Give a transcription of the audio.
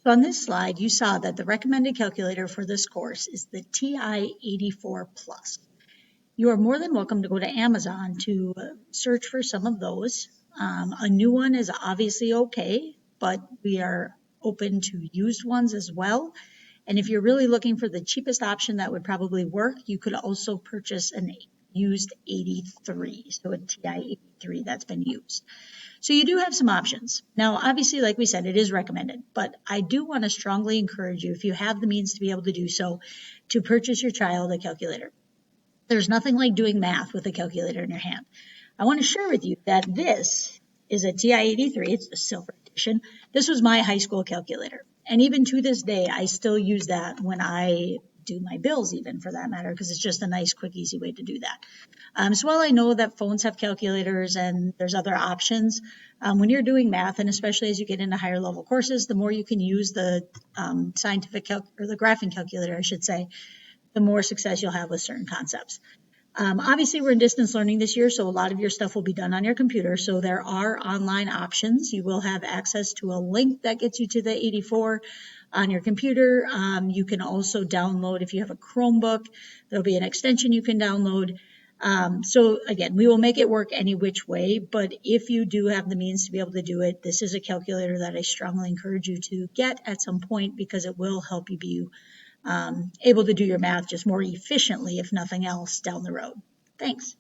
So on this slide, you saw that the recommended calculator for this course is the TI-84 Plus. You are more than welcome to go to Amazon to search for some of those. A new one is obviously okay, but we are open to used ones as well. And if you're really looking for the cheapest option that would probably work, you could also purchase an used 83, so a TI 83 that's been used. So you do have some options. Now, obviously, like we said, it is recommended, but I do want to strongly encourage you, if you have the means to be able to do so, to purchase your child a calculator. There's nothing like doing math with a calculator in your hand. I want to share with you that this is a TI-83. It's the silver edition. This was my high school calculator. And even to this day, I still use that when I do my bills, even for that matter, because it's just a nice, quick, easy way to do that. So while I know that phones have calculators and there's other options, when you're doing math, and especially as you get into higher level courses, the more you can use the scientific or the graphing calculator, I should say, the more success you'll have with certain concepts. Obviously, we're in distance learning this year, so a lot of your stuff will be done on your computer. So there are online options. You will have access to a link that gets you to the 84 on your computer. You can also download, if you have a Chromebook, there'll be an extension you can download. So again, we will make it work any which way, but if you do have the means to be able to do it, this is a calculator that I strongly encourage you to get at some point because it will help you be able to do your math just more efficiently, if nothing else, down the road. Thanks.